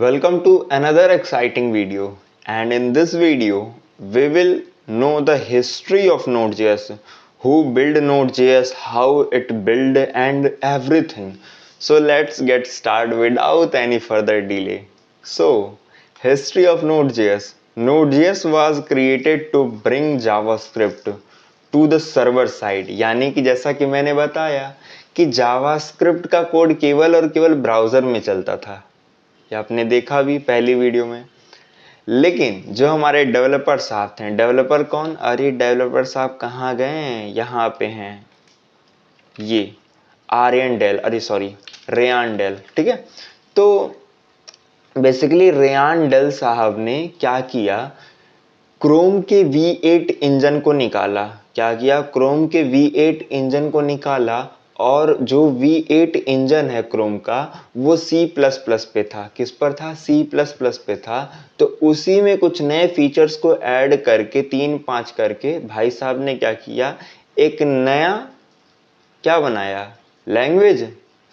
Welcome to another exciting video, and in this video we will know the history of Node.js, who built Node.js, how it built and everything. So let's get started without any further delay. So, history of Node.js. Node.js was created to bring JavaScript to the server side, यानी कि जैसा कि मैंने बताया कि JavaScript का code केवल और केवल ब्राउजर में चलता था, ये आपने देखा भी पहली वीडियो में। लेकिन जो हमारे डेवलपर साहब थे, डेवलपर कौन, अरे डेवलपर साहब कहाँ गए हैं, यहाँ पे हैं, ये आर्यन डेल, अरे सॉरी रेयान डेल, ठीक है। तो बेसिकली रेयान डेल साहब ने क्या किया, क्रोम के V8 इंजन को निकाला। क्या किया, क्रोम के V8 इंजन को निकाला, और जो V8 इंजन है क्रोम का वो C++ पे था। किस पर था, C++ पे था। तो उसी में कुछ नए फीचर्स को ऐड करके 3-5 करके भाई साहब ने क्या किया, एक नया क्या बनाया, लैंग्वेज,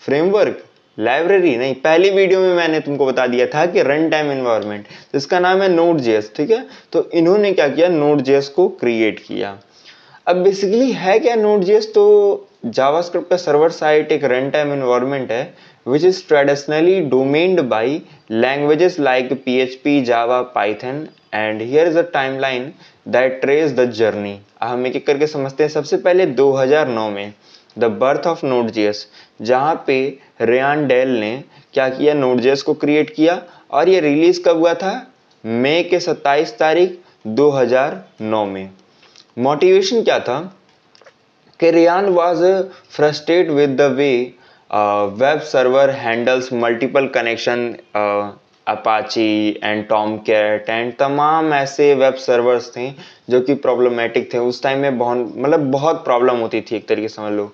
फ्रेमवर्क, लाइब्रेरी नहीं, पहली वीडियो में मैंने तुमको बता दिया था कि रन टाइम एनवायरनमेंट, जिसका नाम है Node.js, ठीक है। तो इन्होंने क्या किया, Node.js को क्रिएट किया। अब बेसिकली है क्या Node.js, तो जावास्क्रिप्ट का सर्वर साइड एक रन टाइम एनवायरनमेंट है which is traditionally domained by languages like PHP, Java, Python, and here is a timeline that trace the journey। हम एक एक करके समझते हैं। सबसे पहले 2009 में द बर्थ ऑफ Node.js, जहाँ पे रेयान डेल ने क्या किया, Node.js को क्रिएट किया, और ये रिलीज कब हुआ था, मई के 27 तारीख 2009 में। मोटिवेशन क्या था कि Ryan was frustrated with the way web server handles multiple connection, Apache and Tomcat and तमाम ऐसे वेब सर्वर्स थे जो कि प्रॉब्लमेटिक थे उस टाइम में। बहुत प्रॉब्लम होती थी, एक तरीके से समझ लो।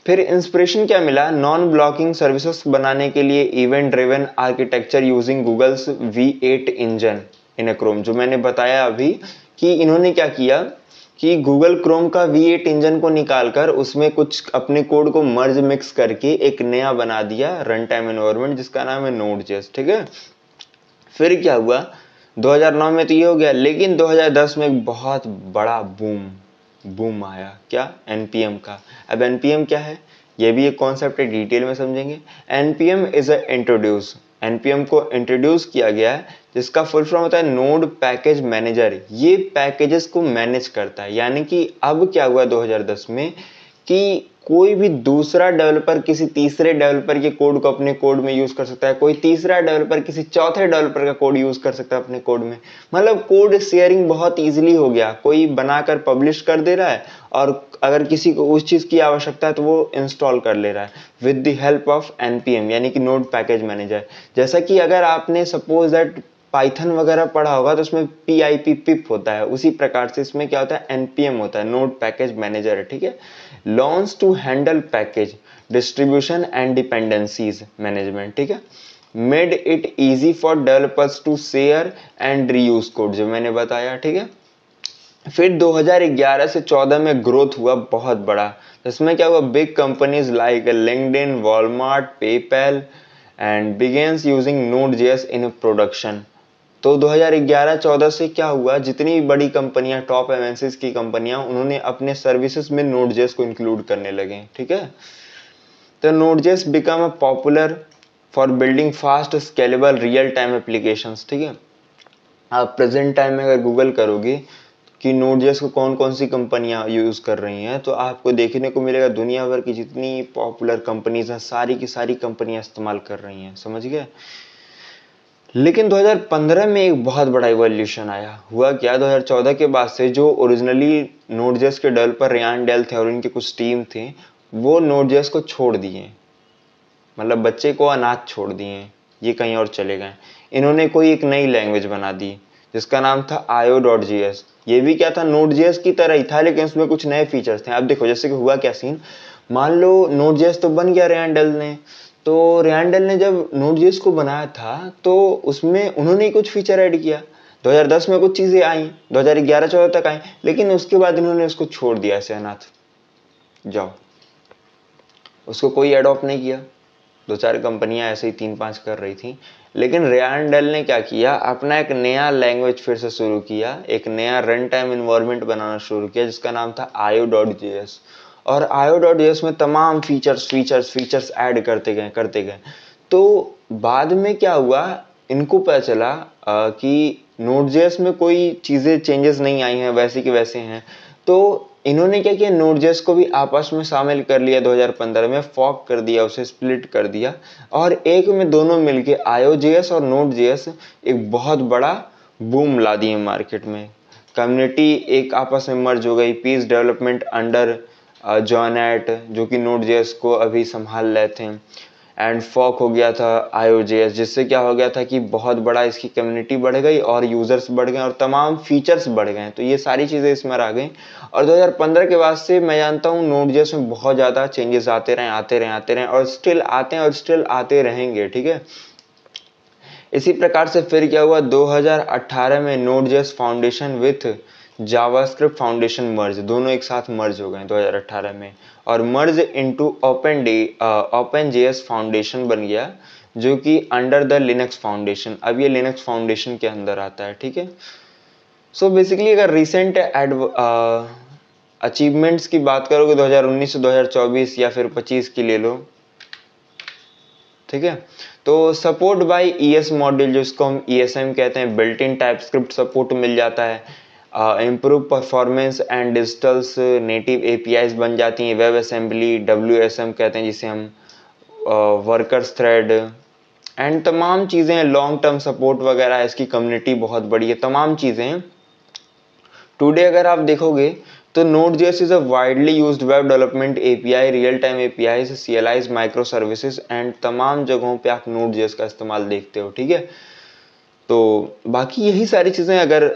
फिर इंस्पिरेशन क्या मिला, नॉन ब्लॉकिंग सर्विसेज बनाने के लिए event driven architecture using Google's V8 engine in a Chrome. जो मैंने बताया अभी कि इन्होंने क्या किया कि गूगल क्रोम का V8 इंजन को निकालकर उसमें कुछ अपने कोड को मर्ज मिक्स करके एक नया बना दिया रन टाइम एनवायरनमेंट, जिसका नाम है Node.js, ठीक है। फिर क्या हुआ, 2009 में तो ये हो गया, लेकिन 2010 में एक बहुत बड़ा बूम आया, क्या, npm का। अब npm क्या है, ये भी एक कॉन्सेप्ट है, डिटेल में समझेंगे। npm is a introduce, npm को इंट्रोड्यूस किया गया है, जिसका फुल फॉर्म होता है नोड पैकेज मैनेजर। ये पैकेजेस को मैनेज करता है। यानी कि अब क्या हुआ 2010 में कि कोई भी दूसरा डेवलपर किसी तीसरे डेवलपर के कोड को अपने कोड में यूज कर सकता है, कोई तीसरा डेवलपर किसी चौथे डेवलपर का कोड यूज कर सकता है अपने कोड में। मतलब कोड शेयरिंग बहुत इजीली हो गया, कोई बनाकर पब्लिश कर दे रहा है, और अगर किसी को उस चीज की आवश्यकता है तो वो इंस्टॉल कर ले रहा है with the help of npm, यानी कि नोड पैकेज मैनेजर। जैसा कि अगर आपने सपोज दैट पाइथन वगैरह पढ़ा होगा तो उसमें PIP पिप होता है, उसी प्रकार से इसमें क्या होता है, npm होता है, नोड पैकेज मैनेजर है, ठीक है। Launch to handle package distribution and dependencies management, ठीक है। Made it easy for developers to share and reuse code, जो मैंने बताया, ठीक है। फिर 2011 से 14 में ग्रोथ हुआ बहुत बड़ा। इसमें क्या हुआ, big companies like LinkedIn, Walmart, PayPal and begins using Node.js in production. तो 2011-14 से क्या हुआ, जितनी बड़ी कंपनियां, टॉप MNCs की कंपनियां, उन्होंने अपने सर्विसेज में Node.js को इंक्लूड करने लगे, ठीक है। तो Node.js become a popular for building fast scalable real time applications, ठीक है। आप प्रेजेंट टाइम में अगर गूगल करोगे कि Node.js को कौन कौन सी कंपनियां यूज कर रही हैं, तो आपको देखने को मिलेगा दुनिया भर की जितनी पॉपुलर कंपनीज हैं सारी की सारी कंपनियां इस्तेमाल कर रही हैं, समझ गए। लेकिन 2015 में एक बहुत बड़ा इवोल्यूशन आया। हुआ क्या, 2014 के बाद से जो ओरिजिनली Node.js के डेवलपर रेयान डेल थे और उनके कुछ टीम थे, वो Node.js को छोड़ दिए, मतलब बच्चे को अनाथ छोड़ दिए, ये कहीं और चले गए। इन्होंने कोई एक नई लैंग्वेज बना दी जिसका नाम था io.js। ये भी क्या था, Node.js की तरह ही था, लेकिन उसमें कुछ नए फीचर्स थे। अब देखो जैसे कि हुआ क्या सीन, मान लो Node.js तो बन गया रेयान डेल ने, तो रेयान डेल ने जब Node.js को बनाया था तो उसमें उन्होंने कुछ फीचर ऐड किया। 2010 में कुछ चीजें आई, 2011-14 तक आई, लेकिन उसके बाद इन्होंने उसको छोड़ दिया ऐसे अनाथ, जाओ, उसको कोई एडॉप्ट नहीं किया। दो चार कंपनियां ऐसे ही 3-5 कर रही थी, लेकिन रेयान डेल ने क्या किया, अपना एक नया लैंग्वेज फिर से शुरू किया, एक नया रन टाइम इन्वायरमेंट बनाना शुरू किया जिसका नाम था io.js। और io.js में तमाम फीचर्स ऐड करते गए। तो बाद में क्या हुआ, इनको पता चला कि Node.js में कोई चीज़ें चेंजेस नहीं आई हैं, वैसे की वैसे हैं। तो इन्होंने क्या किया, Node.js को भी आपस में शामिल कर लिया 2015 में, फॉर्क कर दिया, उसे स्प्लिट कर दिया और एक में दोनों मिलके io.js और Node.js एक बहुत बड़ा बूम ला दिए मार्केट में। कम्युनिटी एक आपस में मर्ज हो गई, पीस डेवलपमेंट अंडर जॉनेट जो कि Node.js को अभी संभाल रहे थे, एंड फॉक हो गया था io.js, जिससे क्या हो गया था कि बहुत बड़ा इसकी कम्युनिटी बढ़ गई और यूजर्स बढ़ गए और तमाम फीचर्स बढ़ गए। तो ये सारी चीज़ें इसमें आ गई और 2015 के बाद से मैं जानता हूँ Node.js में बहुत ज़्यादा चेंजेस आते रहे और स्टिल आते हैं और स्टिल आते रहेंगे, ठीक है। इसी प्रकार से फिर क्या हुआ, 2018 में Node.js foundation with JavaScript foundation merge, दोनों एक साथ मर्ज हो गए 2018 में और मर्ज इनटू ओपन.js फाउंडेशन बन गया जो कि अंडर द लिनक्स फाउंडेशन, अब ये लिनक्स फाउंडेशन के अंदर आता है, ठीक है। सो बेसिकली अगर रिसेंट अचीवमेंट्स की बात करोगे 2019 से 2024 या फिर 25 की ले लो, ठीक है। तो सपोर्ट बाय ES मॉड्यूल, जिसको हम ESM कहते हैं, बिल्ट इन टाइपस्क्रिप्ट सपोर्ट मिल जाता है, improve performance and digitals native APIs बन जाती हैं, वेब असेंबली WSM कहते हैं जिसे हम, वर्कर्स थ्रेड एंड तमाम चीज़ें हैं, लॉन्ग टर्म सपोर्ट वगैरह है, इसकी कम्युनिटी बहुत बड़ी है, तमाम चीज़ें हैं। टुडे अगर आप देखोगे तो Node.js is a widely used web development API, real time APIs, CLIs, micro services and तमाम जगहों पे आप Node.js का इस्तेमाल देखते हो, ठीक है। तो बाकी यही सारी चीज़ें, अगर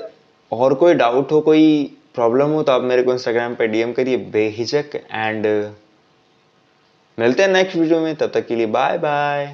और कोई डाउट हो, कोई प्रॉब्लम हो तो आप मेरे को इंस्टाग्राम पे DM करिए बेहिचक, एंड मिलते हैं नेक्स्ट वीडियो में, तब तक के लिए बाय बाय।